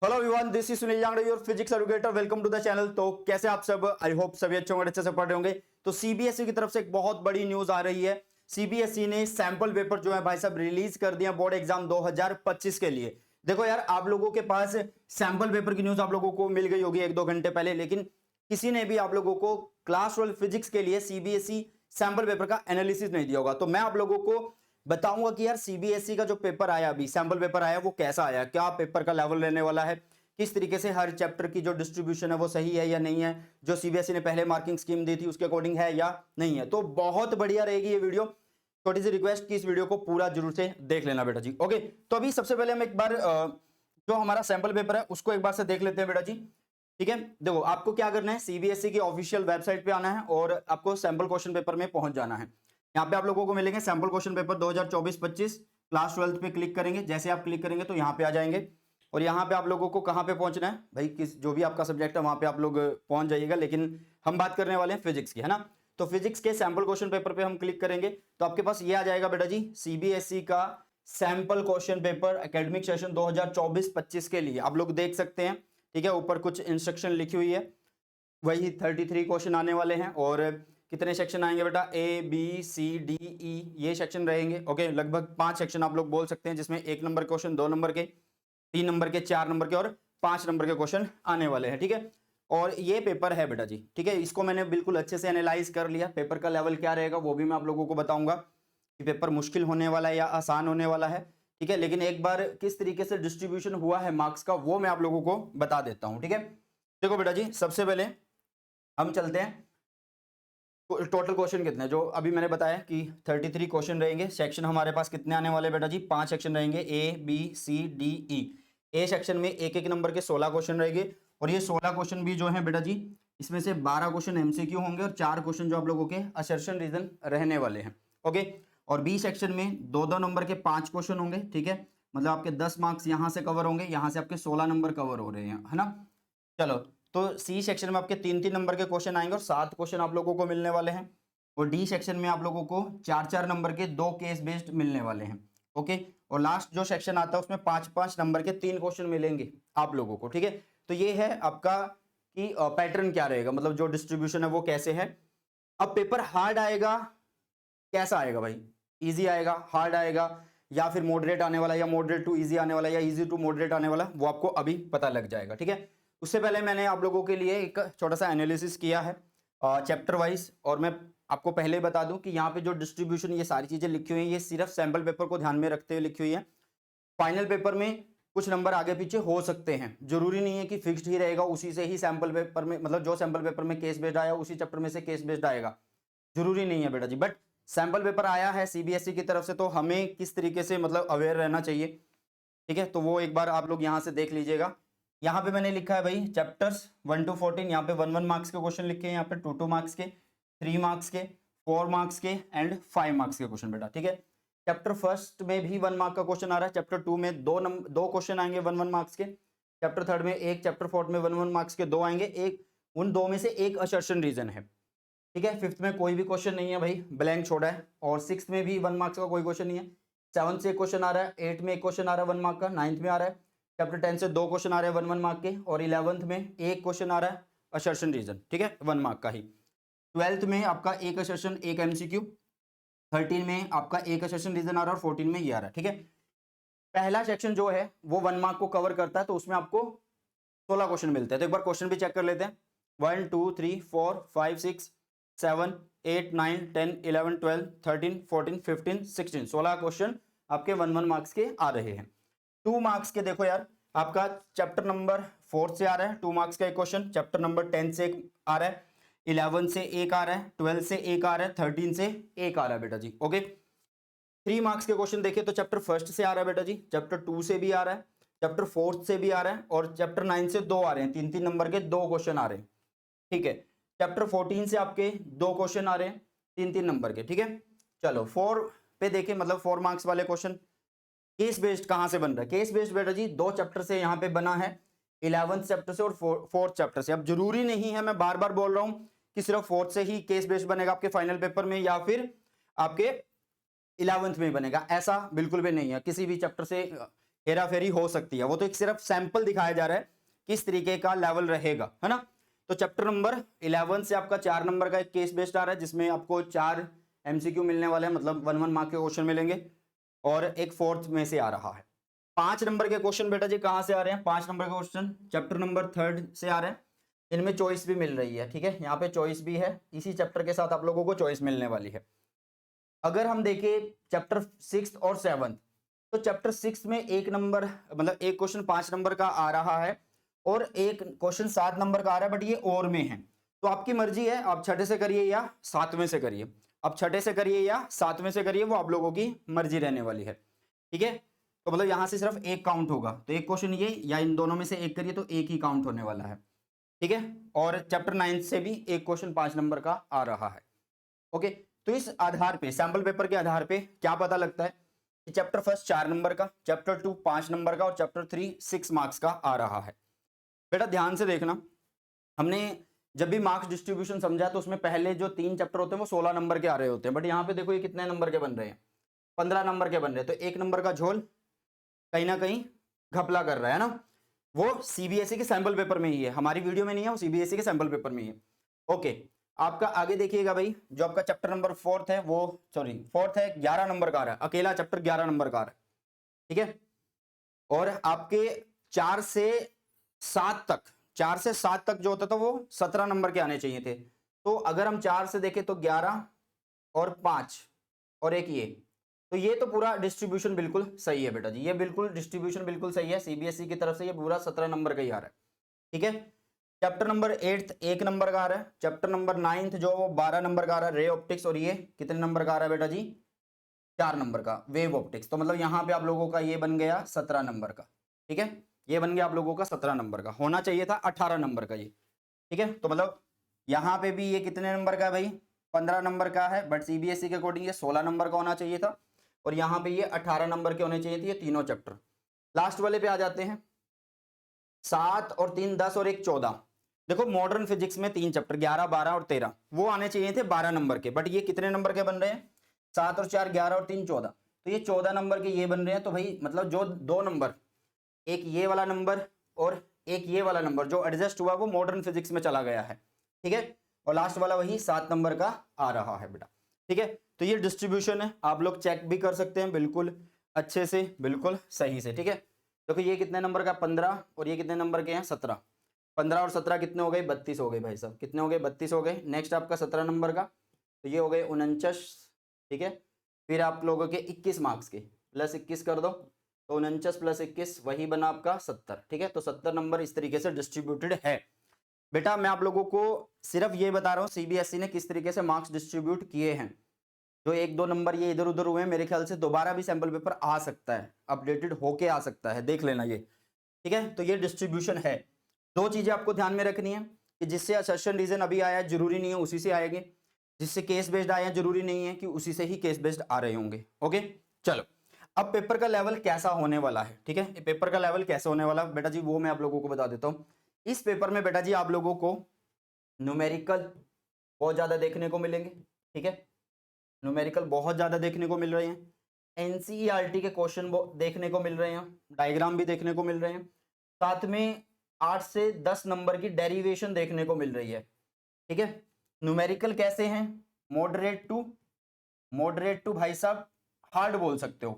Hello everyone, this is Sunil Jangde, your physics educator. Welcome to the channel. तो कैसे आप सब? आई होप सभी अच्छे होंगे, अच्छे से पढ़ रहे होंगे। तो सीबीएसई की तरफ से एक बहुत बड़ी न्यूज आ रही है। सीबीएसई ने सैंपल पेपर जो है भाई साहब रिलीज कर दिया बोर्ड एग्जाम 2025 के लिए। देखो यार, आप लोगों के पास सैंपल पेपर की न्यूज आप लोगों को मिल गई होगी 1-2 घंटे पहले, लेकिन किसी ने भी आप लोगों को क्लास 12 फिजिक्स के लिए सीबीएसई सैंपल पेपर का एनालिसिस नहीं दिया होगा। तो मैं आप लोगों को बताऊंगा कि यार सीबीएसई का जो पेपर आया, अभी सैंपल पेपर आया, वो कैसा आया, क्या पेपर का लेवल रहने वाला है, किस तरीके से हर चैप्टर की जो डिस्ट्रीब्यूशन है वो सही है या नहीं है, जो सीबीएसई ने पहले मार्किंग स्कीम दी थी उसके अकॉर्डिंग है या नहीं है। तो बहुत बढ़िया रहेगी ये वीडियो। छोटी सी रिक्वेस्ट कि इस वीडियो को पूरा जरूर से देख लेना बेटा जी। ओके, तो अभी सबसे पहले हम एक बार जो हमारा सैंपल पेपर है उसको एक बार से देख लेते हैं बेटा जी। ठीक है, देखो आपको क्या करना है, सीबीएसई की ऑफिशियल वेबसाइट पे आना है और आपको सैंपल क्वेश्चन पेपर में पहुंच जाना है। यहाँ पे आप लोगों को मिलेंगे सैंपल क्वेश्चन पेपर 2024-25 क्लास 12 पे क्लिक करेंगे। जैसे आप क्लिक करेंगे तो यहाँ पे आ जाएंगे और यहाँ पे आप लोगों को कहाँ पे पहुंचना है भाई, किस जो भी आपका सब्जेक्ट है वहां पे आप लोग पहुंच जाइएगा। लेकिन हम बात करने वाले हैं फिजिक्स की, है ना। तो फिजिक्स के सैंपल क्वेश्चन पेपर पे हम क्लिक करेंगे तो आपके पास ये आ जाएगा बेटा जी, सीबीएसई का sample question paper academic session 2024-25 के लिए। आप लोग देख सकते हैं, ठीक है, ऊपर कुछ इंस्ट्रक्शन लिखी हुई है। वही 33 क्वेश्चन आने वाले हैं और कितने सेक्शन आएंगे बेटा, ए बी सी डी ई, ये सेक्शन रहेंगे। ओके, लगभग 5 सेक्शन आप लोग बोल सकते हैं, जिसमें 1 नंबर क्वेश्चन, 2 नंबर के, 3 नंबर के, 4 नंबर के और 5 नंबर के क्वेश्चन आने वाले हैं। ठीक है, और ये पेपर है बेटा जी। ठीक है, इसको मैंने बिल्कुल अच्छे से एनालाइज कर लिया। पेपर का लेवल क्या रहेगा वो भी मैं आप लोगों को बताऊंगा कि पेपर मुश्किल होने वाला है या आसान होने वाला है। ठीक है, लेकिन एक बार किस तरीके से डिस्ट्रीब्यूशन हुआ है मार्क्स का वो मैं आप लोगों को बता देता हूं। ठीक है, देखो बेटा जी, सबसे पहले हम चलते हैं टोटल क्वेश्चन कितने, जो अभी मैंने बताया कि 33 क्वेश्चन रहेंगे। सेक्शन हमारे पास कितने आने वाले बेटा जी, 5 सेक्शन रहेंगे, A B C D E. A section में एक एक नंबर के 16 क्वेश्चन रहेंगे और ये 16 क्वेश्चन भी जो है बेटा जी, इसमें से 12 क्वेश्चन एमसीक्यू होंगे और 4 क्वेश्चन जो आप लोगों के असर्शन रीजन रहने वाले हैं। ओके, और बी सेक्शन में 2-2 नंबर के 5 क्वेश्चन होंगे। ठीक है, मतलब आपके 10 मार्क्स यहाँ से कवर होंगे, यहाँ से आपके 16 नंबर कवर हो रहे हैं, है ना। चलो, तो सी सेक्शन में आपके 3-3 नंबर के क्वेश्चन आएंगे और 7 क्वेश्चन आप लोगों को मिलने वाले हैं। और डी सेक्शन में आप लोगों को 4-4 नंबर के 2 केस बेस्ड मिलने वाले हैं। ओके, और लास्ट जो सेक्शन आता है उसमें 5-5 नंबर के 3 क्वेश्चन मिलेंगे आप लोगों को। ठीक है, तो ये है आपका कि पैटर्न क्या रहेगा, मतलब जो डिस्ट्रीब्यूशन है वो कैसे है। अब पेपर हार्ड आएगा, कैसा आएगा भाई, इजी आएगा, हार्ड आएगा, या फिर मॉडरेट आने वाला, या मॉडरेट टू इजी आने वाला, या इजी टू मॉडरेट आने वाला, वो आपको अभी पता लग जाएगा। ठीक है, उससे पहले मैंने आप लोगों के लिए एक छोटा सा एनालिसिस किया है चैप्टर वाइज, और मैं आपको पहले ही बता दूं कि यहाँ पे जो डिस्ट्रीब्यूशन ये सारी चीजें लिखी हुई हैं ये सिर्फ सैंपल पेपर को ध्यान में रखते हुए लिखी हुई है। फाइनल पेपर में कुछ नंबर आगे पीछे हो सकते हैं, जरूरी नहीं है कि फिक्स्ड ही रहेगा, उसी से ही सैंपल पेपर में, मतलब जो सैंपल पेपर में केस बेस्ड आया उसी चैप्टर में से केस बेस्ड आएगा, जरूरी नहीं है बेटा जी। बट सैंपल पेपर आया है सीबीएसई की तरफ से तो हमें किस तरीके से मतलब अवेयर रहना चाहिए। ठीक है, तो वो एक बार आप लोग यहाँ से देख लीजिएगा। यहाँ पे मैंने लिखा है भाई चैप्टर्स 1-14, यहाँ पे 1-1 मार्क्स के क्वेश्चन लिखे हैं, यहाँ पे 2-2 मार्क्स के, 3 मार्क्स के, 4 मार्क्स के एंड 5 मार्क्स के क्वेश्चन बेटा। ठीक है, चैप्टर फर्स्ट में भी 1 मार्क का क्वेश्चन आ रहा है, चैप्टर 2 में 2 क्वेश्चन आएंगे 1-1 मार्क्स के, चैप्टर थर्ड में एक, चैप्टर फोर्थ में 1-1 मार्क्स के 2 आएंगे, एक उन 2 में से एक असर्शन रीजन है। ठीक है, फिफ्थ में कोई भी क्वेश्चन नहीं है भाई, ब्लैंक छोड़ा है, और सिक्स में भी 1 मार्क्स का कोई क्वेश्चन नहीं है। 7 से एक क्वेश्चन आ रहा है, 8 में एक क्वेश्चन आ रहा है 1 मार्क का, 9th में आ रहा है, चैप्टर 10 से 2 क्वेश्चन आ रहे हैं 1-1 मार्क के, और 11th में एक क्वेश्चन आ रहा है असर्शन रीजन। ठीक है, 1 मार्क का ही। 12th में आपका एक असर्शन एक एमसीक्यू, 13 में आपका एक असर्शन रीजन आ रहा है और 14 में ये आ रहा है। ठीक है, पहला सेक्शन जो है वो 1 मार्क को कवर करता है, तो उसमें आपको 16 क्वेश्चन मिलते हैं। तो एक बार क्वेश्चन भी चेक कर लेते हैं। 1 2 3 4 5 6 7 8 9 10 11 12 13 14 15 16 16 क्वेश्चन आपके 1-1 मार्क्स के आ रहे हैं। 2 मार्क्स के देखो यार, आपका चैप्टर नंबर 4 से आ रहा है 2 मार्क्स का एक क्वेश्चन, चैप्टर नंबर 10 से एक आ रहा है, 11 से एक आ रहा है, 12 से एक आ रहा है, 13 से एक आ रहा है बेटा जी। ओके, 3 मार्क्स के क्वेश्चन देखिए तो चैप्टर फर्स्ट से आ रहा है बेटा जी, चैप्टर 2 से भी आ रहा है, चैप्टर फोर्थ से भी आ रहा है, और चैप्टर 9 से 2 आ रहे हैं, 3-3 नंबर के 2 क्वेश्चन आ रहे हैं। ठीक है, चैप्टर 14 से आपके 2 क्वेश्चन आ रहे हैं 3-3 नंबर के। ठीक है, चलो 4 पे देखें, मतलब 4 मार्क्स वाले क्वेश्चन केस बेस्ड कहां से बन रहा है। केस बेस्ड बेटा जी 2 चैप्टर से यहाँ पे बना है, 11th चैप्टर से और 4th चैप्टर से। अब जरूरी नहीं है, मैं बार बार बोल रहा हूं कि सिर्फ 4th से ही केस बेस्ड बनेगा आपके फाइनल पेपर में या फिर आपके 11th में बनेगा, ऐसा बिल्कुल भी नहीं है। किसी भी चैप्टर से हेरा फेरी हो सकती है, वो तो एक सिर्फ सैंपल दिखाया जा रहा है किस तरीके का लेवल रहेगा, है ना। तो चैप्टर नंबर 11 से आपका 4 नंबर का एक केस बेस्ड आ रहा है जिसमें आपको 4 एमसीक्यू मिलने वाले हैं, मतलब 1 मार्क के क्वेश्चन मिलेंगे, और एक फोर्थ में से आ रहा है। 5 नंबर के क्वेश्चन बेटा जी कहां से आ रहे हैं? 5 नंबर के क्वेश्चन चैप्टर नंबर 3 से आ रहे हैं, इनमें चॉइस भी मिल रही है, ठीक है, यहाँ पे चॉइस भी है, इसी चैप्टर के साथ आप लोगों को चॉइस मिलने वाली है। अगर हम देखें चैप्टर 6 और 7, तो चैप्टर 6 में एक नंबर, मतलब एक क्वेश्चन 5 नंबर का आ रहा है और एक क्वेश्चन 7 नंबर का आ रहा है, बट ये और में है, तो आपकी मर्जी है, आप छठे से करिए या सातवें से करिए, आप छठे से करिए या सातवें से करिए, वो आप लोगों की मर्जी रहने वाली है, ठीक है। तो मतलब यहां से सिर्फ एक काउंट होगा, तो एक क्वेश्चन ये या इन दोनों में से एक करिए तो एक ही काउंट होने वाला है, ठीक है। और चैप्टर 9 से भी एक क्वेश्चन 5 नंबर का आ रहा है, ओके। तो इस आधार पे, सैंपल पेपर के आधार पे क्या पता लगता है कि चैप्टर फर्स्ट 4 नंबर का, चैप्टर 2 5 नंबर का और चैप्टर 3 6 मार्क्स का आ रहा है। बेटा ध्यान से देखना, हमने जब भी मार्क्स डिस्ट्रीब्यूशन समझा तो उसमें पहले जो 3 चैप्टर होते हैं वो 16 नंबर के आ रहे होते हैं, बट यहाँ पे देखो ये कितने नंबर के बन रहे हैं? 15 नंबर के बन रहे हैं। तो 1 नंबर का झोल कहीं ना कहीं घपला कर रहा है ना, वो सीबीएसई के सैंपल पेपर में ही है, हमारी वीडियो में नहीं है, वो सीबीएसई के सैंपल पेपर में ही है, ओके। आपका आगे देखिएगा भाई, जो आपका चैप्टर नंबर 4 है, वो सॉरी 4 है, 11 नंबर का आ रहा है, अकेला चैप्टर 11 नंबर का आ रहा है, ठीक है। और आपके 4 से 7 तक, 4 से 7 तक जो होता था वो 17 नंबर के आने चाहिए थे। तो अगर हम 4 से देखें तो 11 और 5 और एक ये, तो ये तो पूरा डिस्ट्रीब्यूशन बिल्कुल सही है बेटा जी, ये बिल्कुल डिस्ट्रीब्यूशन बिल्कुल सही है, सीबीएसई की तरफ से ये पूरा 17 नंबर का ही आ रहा है, ठीक है। चैप्टर नंबर 8 1 नंबर का आ रहा है, चैप्टर नंबर 9 जो वो 12 नंबर का आ रहा है, रे ऑप्टिक्स, और ये कितने नंबर का आ रहा है बेटा जी? 4 नंबर का, वेव ऑप्टिक्स। तो मतलब यहाँ पे आप लोगों का ये बन गया 17 नंबर का, ठीक है, ये बन गया आप लोगों का 17 नंबर का, होना चाहिए था 18 नंबर का ये, ठीक है। तो मतलब यहाँ पे भी ये कितने नंबर का है भाई? 15 नंबर का है, बट सीबीएसई के अकॉर्डिंग ये 16 नंबर का होना चाहिए था, और यहाँ पे ये 18 नंबर के होने चाहिए थे ये तीनों चैप्टर। लास्ट वाले पे आ जाते हैं, 7 और 3 10 और 1 14। देखो मॉडर्न फिजिक्स में 3 चैप्टर 11 12 और 13 वो आने चाहिए थे 12 नंबर के, बट ये कितने नंबर के बन रहे हैं? 7 और 4 11 और 3 14, तो ये 14 नंबर के ये बन रहे हैं। तो भाई मतलब जो 2 नंबर, एक ये वाला नंबर और एक ये वाला नंबर जो एडजस्ट हुआ वो मॉडर्न फिजिक्स में चला गया है, ठीक है। और लास्ट वाला वही 7 नंबर का आ रहा है बेटा, ठीक है। तो ये डिस्ट्रीब्यूशन है, आप लोग चेक भी कर सकते हैं बिल्कुल अच्छे से, बिल्कुल सही से, ठीक है। देखो ये कितने नंबर का? 15, और ये कितने नंबर के हैं? 17। 15 और 17 कितने हो गए? 32 हो गए भाई साहब, कितने हो गए? 32 हो गए। नेक्स्ट आपका 17 नंबर का, तो ये हो गए 49, ठीक है। फिर आप लोगों के 21 मार्क्स के प्लस 21 कर दो, तो 49 प्लस 21 वही बना आपका 70, ठीक है। तो 70 नंबर इस तरीके से डिस्ट्रीब्यूटेड है बेटा। मैं आप लोगों को सिर्फ ये बता रहा हूँ सीबीएसई ने किस तरीके से मार्क्स डिस्ट्रीब्यूट किए हैं। जो 1-2 नंबर ये इधर उधर हुए हैं, मेरे ख्याल से दोबारा भी सैंपल पेपर आ सकता है, अपडेटेड होके आ सकता है, देख लेना ये, ठीक है। तो ये डिस्ट्रीब्यूशन है। 2 चीजें आपको ध्यान में रखनी है कि जिससे असर्शन रीजन अभी आया जरूरी नहीं है उसी से आएंगे, जिससे केस बेस्ड आया जरूरी नहीं है कि उसी से ही केस बेस्ड आ रहे होंगे, ओके। चलो अब पेपर का लेवल कैसा होने वाला है, ठीक है। पेपर का लेवल कैसा होने वाला बेटा जी वो मैं आप लोगों को बता देता हूँ। इस पेपर में बेटा जी आप लोगों को न्यूमेरिकल बहुत ज्यादा देखने को मिलेंगे, ठीक है। न्यूमेरिकल बहुत ज्यादा देखने को मिल रहे हैं, एनसीईआरटी के क्वेश्चन देखने को मिल रहे हैं, डायग्राम भी देखने को मिल रहे हैं, साथ में 8 से 10 नंबर की डेरिवेशन देखने को मिल रही है, ठीक है। न्यूमेरिकल कैसे हैं? मॉडरेट टू भाई साहब हार्ड बोल सकते हो,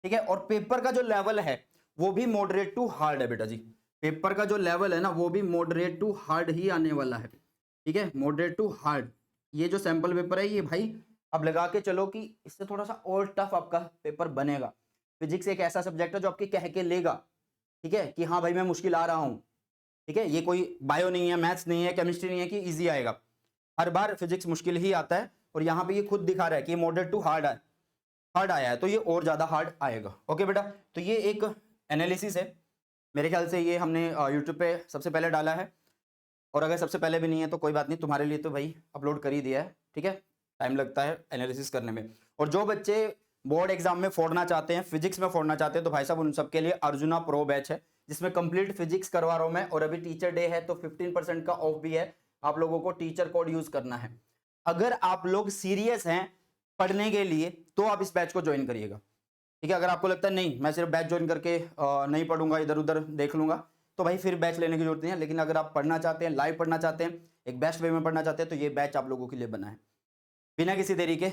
ठीक है। और पेपर का जो लेवल है वो भी मॉडरेट टू हार्ड है बेटा जी, पेपर का जो लेवल है ना वो भी मॉडरेट टू हार्ड ही आने वाला है, ठीक है, मॉडरेट टू हार्ड। ये जो सैंपल पेपर है ये भाई अब लगा के चलो कि इससे थोड़ा सा और टफ आपका पेपर बनेगा। फिजिक्स एक ऐसा सब्जेक्ट है जो आपके कह के लेगा, ठीक है, कि हाँ भाई मैं मुश्किल आ रहा हूँ, ठीक है। ये कोई बायो नहीं है, मैथ्स नहीं है, केमिस्ट्री नहीं है कि इजी आएगा, हर बार फिजिक्स मुश्किल ही आता है। और यहाँ पे ये खुद दिखा रहा है कि मॉडरेट टू हार्ड है, हार्ड आया है तो ये और ज्यादा हार्ड आएगा, ओके बेटा। तो ये एक एनालिसिस है, मेरे ख्याल से ये हमने यूट्यूब पे सबसे पहले डाला है, और अगर सबसे पहले भी नहीं है तो कोई बात नहीं, तुम्हारे लिए तो भाई अपलोड कर ही दिया है, ठीक है। टाइम लगता है एनालिसिस करने में। और जो बच्चे बोर्ड एग्जाम में फोड़ना चाहते हैं, फिजिक्स में फोड़ना चाहते हैं, तो भाई साहब उन सबके लिए अर्जुना प्रो बैच है जिसमें कंप्लीट फिजिक्स करवा रहा हूं मैं। और अभी टीचर डे है तो 15% का ऑफ भी है, आप लोगों को टीचर कोड यूज करना है। अगर आप लोग सीरियस हैं पढ़ने के लिए तो आप इस बैच को ज्वाइन करिएगा, ठीक है। अगर आपको लगता है नहीं मैं सिर्फ बैच ज्वाइन करके नहीं पढ़ूंगा, इधर उधर देख लूंगा, तो भाई फिर बैच लेने की जरूरत नहीं है। लेकिन अगर आप पढ़ना चाहते हैं, लाइव पढ़ना चाहते हैं, एक बेस्ट वे में पढ़ना चाहते हैं, तो ये बैच आप लोगों के लिए बना है। बिना किसी देरी के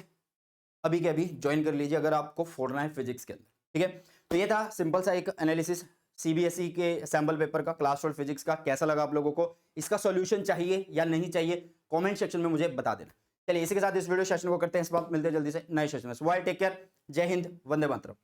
अभी के अभी ज्वाइन कर लीजिए अगर आपको फोड़ना है फिजिक्स के अंदर। ठीक है, तो ये था सिंपल सा एक एनालिसिस सीबीएसई के सैंपल पेपर का, क्लास 12 फिजिक्स का। कैसा लगा आप लोगों को? इसका सॉल्यूशन चाहिए या नहीं चाहिए, कमेंट सेक्शन में मुझे बता देना। चलिए इसी के साथ इस वीडियो सेशन को करते हैं समाप्त। मिलते हैं जल्दी से नए सेशन में। टेक केयर, जय हिंद, वंदे मातरम।